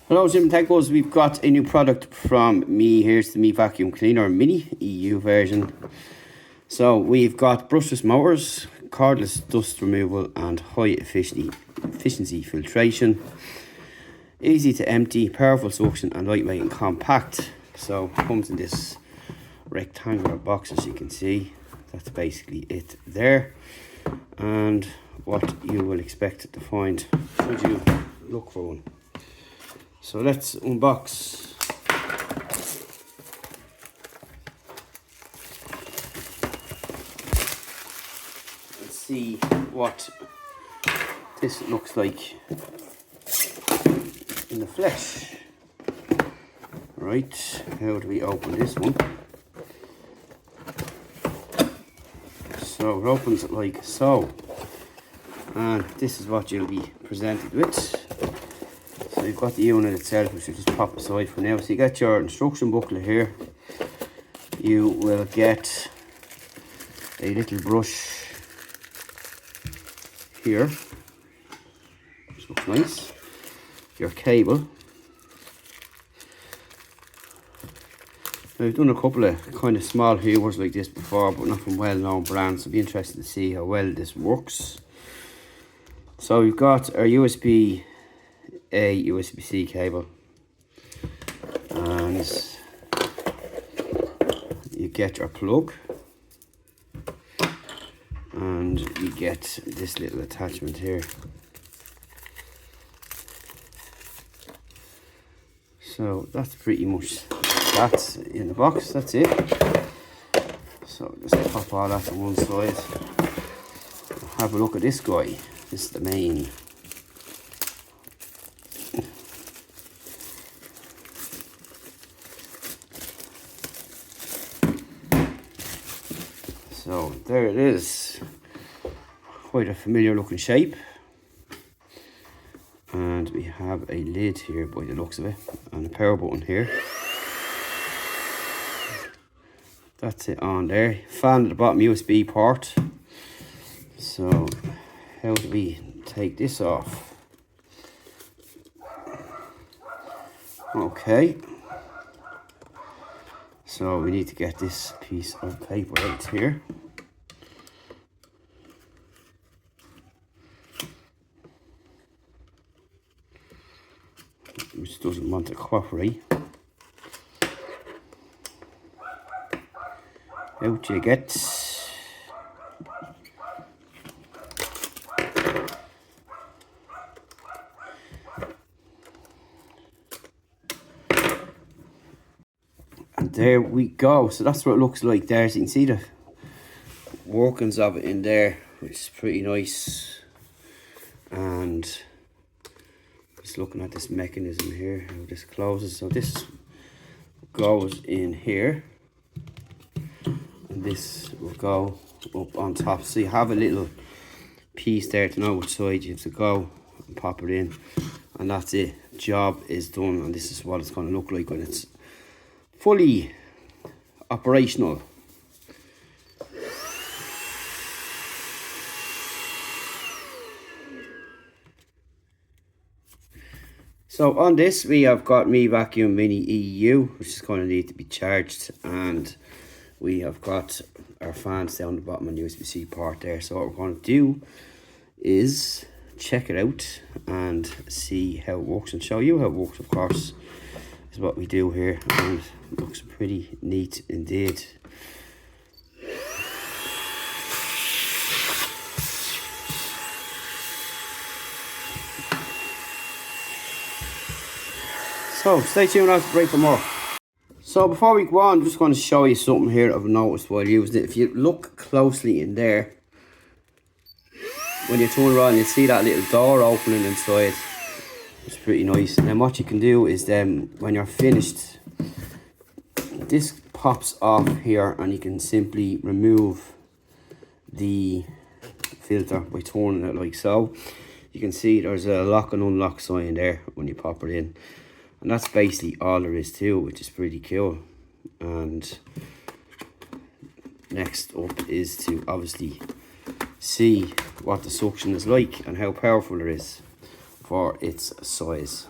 Hello Jim Techos, we've got a new product from me. Here's the Me Vacuum Cleaner Mini EU version. So we've got brushless motors, cordless dust removal and high efficiency filtration. Easy to empty, powerful suction and lightweight and compact. So it comes in this rectangular box, as you can see. That's basically it there. And what you will expect to find should you look for one. So let's unbox. Let's see what this looks like in the flesh. Right, how do we open this one? So it opens it like so. And this is what you'll be presented with. So you've got the unit itself, which will just pop aside for now. So you get your instruction booklet here. You will get a little brush here, which looks nice. Your cable. Now, I've done a couple of kind of small hewers like this before, but not from well-known brands. So it'll be interesting to see how well this works. So we've got our USB-A, USB-C cable, and you get your plug, and you get this little attachment here. So that's pretty much that's in the box. That's it. So just pop all that on one side. Have a look at this guy. This is the main. So there it is. Quite a familiar looking shape. And we have a lid here by the looks of it, and a power button here. That's it on there. Fan at the bottom, USB port. So how do we take this off? Okay. So we need to get this piece of paper out here. Which doesn't want to cooperate. Out you get. And there we go. So that's what it looks like there. So you can see the workings of it in there, which is pretty nice. And just looking at this mechanism here, how this closes. So this goes in here, and this will go up on top. So you have a little piece there to know which side you have to go and pop it in, and that's it. Job is done, and this is what it's going to look like when it's fully operational. So on this we have got Me Vacuum Mini EU, which is going to need to be charged, and we have got our fans down the bottom and USB-C port there. So what we're going to do is check it out and see how it works, and show you how it works, of course, is what we do here. And it looks pretty neat indeed. So stay tuned after the break for more. So before we go on, I'm just going to show you something here I've noticed while using it. If you look closely in there, when you turn around, you see that little door opening inside. It's pretty nice. And then what you can do is then, when you're finished, this pops off here, and you can simply remove the filter by turning it like so. You can see there's a lock and unlock sign there when you pop it in. And that's basically all there is to it, which is pretty cool. And next up is to obviously see what the suction is like and how powerful it is for its size.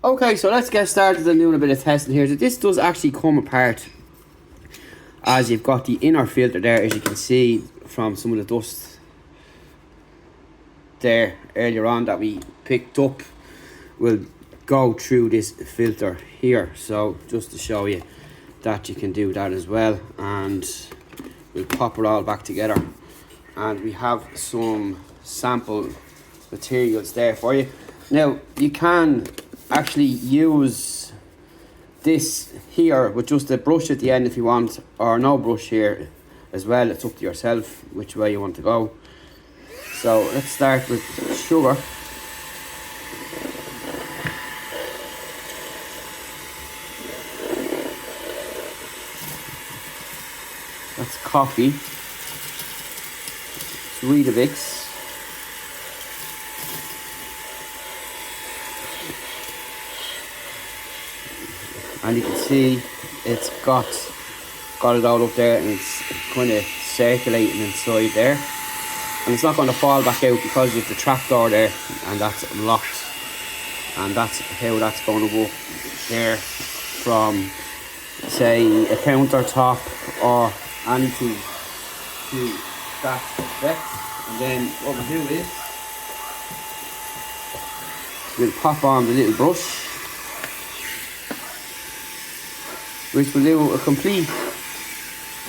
Okay, so let's get started on doing a bit of testing here. So this does actually come apart, as you've got the inner filter there, as you can see from some of the dust there earlier on that we picked up, will go through this filter here. So just to show you that you can do that as well, and we'll pop it all back together, and we have some sample materials there for you. Now you can actually use this here with just a brush at the end if you want, or no brush here as well. It's up to yourself which way you want to go. So let's start with sugar. That's coffee. It's Weetabix. And you can see it's got it all up there, and it's kind of circulating inside there, and it's not going to fall back out because you have the trapdoor there, and that's locked, and that's how that's going to work there from, say, a countertop or anything to that effect. And then what we'll do is we'll pop on the little brush, which will do a complete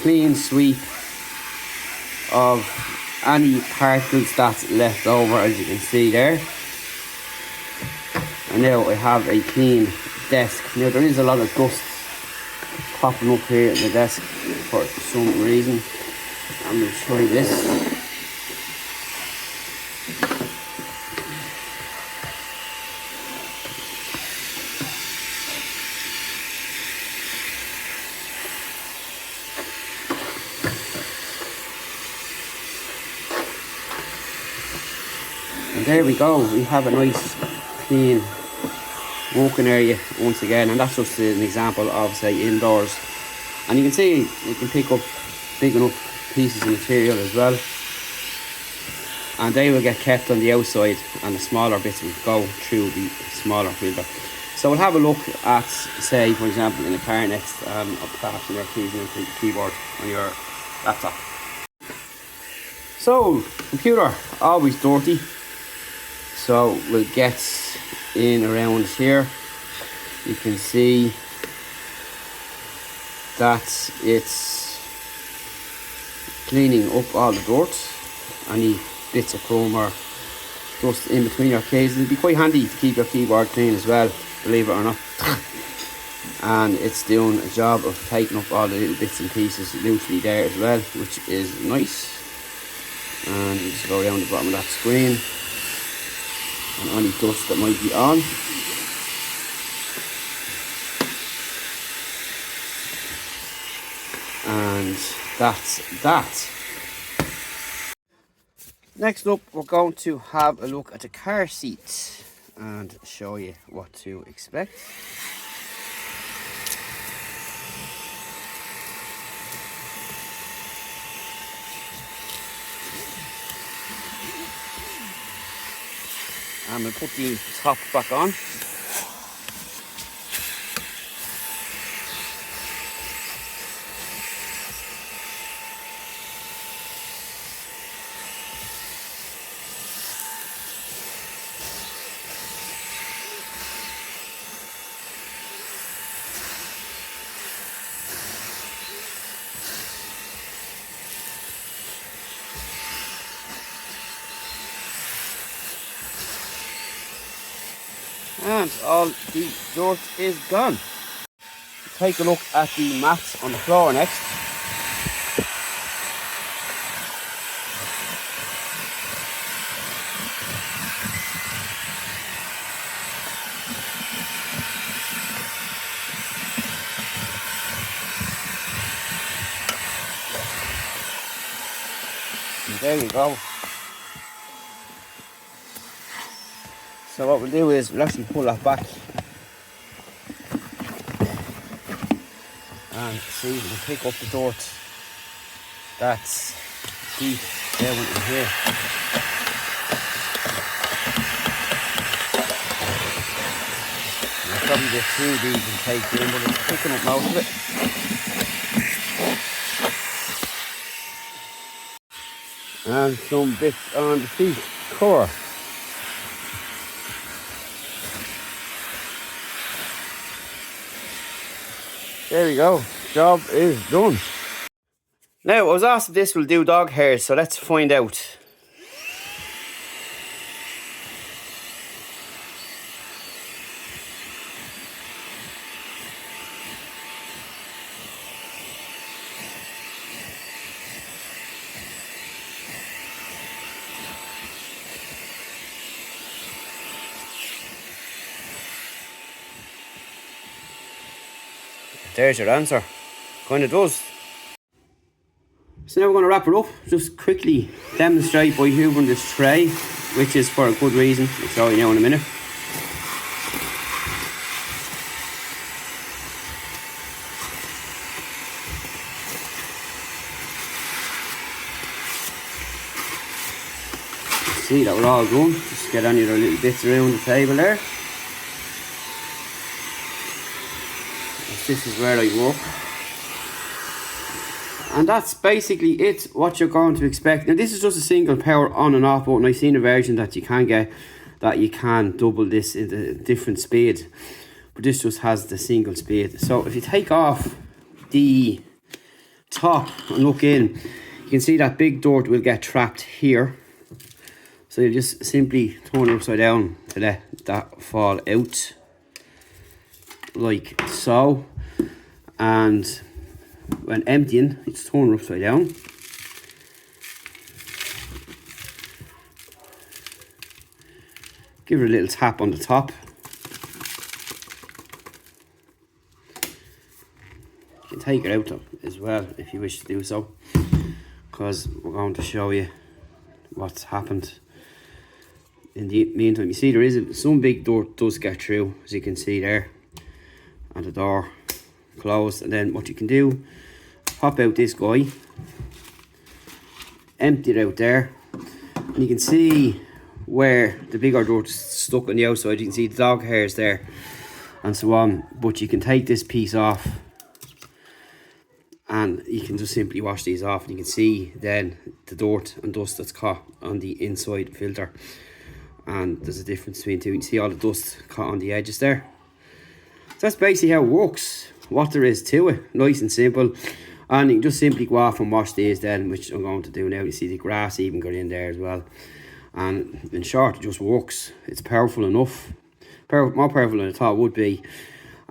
clean sweep of any particles that's left over, as you can see there. And now I have a clean desk. Now there is a lot of dust popping up here at the desk for some reason. I'm going to try this. And there we go, we have a nice clean working area once again, and that's just an example of, say, indoors. And you can see you can pick up big enough pieces of material as well, and they will get kept on the outside, and the smaller bits will go through the smaller filter. So we'll have a look at, say, for example, in a car next, or perhaps in your keys and your keyboard on your laptop. So, computer, always dirty. So we'll get in around here. You can see that it's cleaning up all the dirt, any bits of chrome or dust in between your keys. It'll be quite handy to keep your keyboard clean as well, believe it or not. And it's doing a job of taking up all the little bits and pieces loosely there as well, which is nice. And you just go around the bottom of that screen, and any dust that might be on. And that's that. Next up, we're going to have a look at the car seat and show you what to expect. And we'll put the top back on. And all the dirt is gone. Take a look at the mats on the floor next. And there you go. So what we'll do is we'll actually pull that back and see if we can pick up the dirt that's deep down in here. probably the two of these and take in, but it's picking up most of it. And some bits on the seat cover. There we go, job is done. Now, I was asked if this will do dog hairs, so let's find out. There's your answer. Kind of does. So now we're going to wrap it up. Just quickly demonstrate by hoovering this tray, which is for a good reason. I'll show you now in a minute. See that we're all done. Just get any other little bits around the table there. This is where I work. And that's basically it, what you're going to expect. Now this is just a single power on and off button. I've seen a version that you can get that you can double this into a different speed, but this just has the single speed. So if you take off the top and look in, you can see that big dart will get trapped here. So you just simply turn it upside down to let that fall out like so. And when emptying, it's turned upside down. Give it a little tap on the top. You can take it out as well if you wish to do so, because we're going to show you what's happened in the meantime. You see there is some big dirt does get through, as you can see there, and the door closed. And then what you can do, pop out this guy, empty it out there, and you can see where the bigger dirt's stuck on the outside. You can see the dog hairs there and so on, but you can take this piece off and you can just simply wash these off, and you can see then the dirt and dust that's caught on the inside filter. And there's a difference between two. You can see all the dust caught on the edges there. So that's basically how it works, what there is to it. Nice and simple. And you can just simply go off and wash these then, which I'm going to do now. You see the grass even got in there as well. And in short, it just works. It's powerful enough. More powerful than I thought it would be.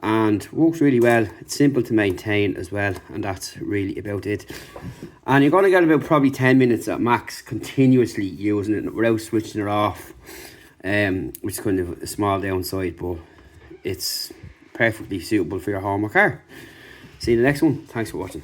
And works really well. It's simple to maintain as well. And that's really about it. And you're going to get about probably 10 minutes at max continuously using it without switching it off. Which is kind of a small downside, but it's perfectly suitable for your home or car. See you in the next one. Thanks for watching.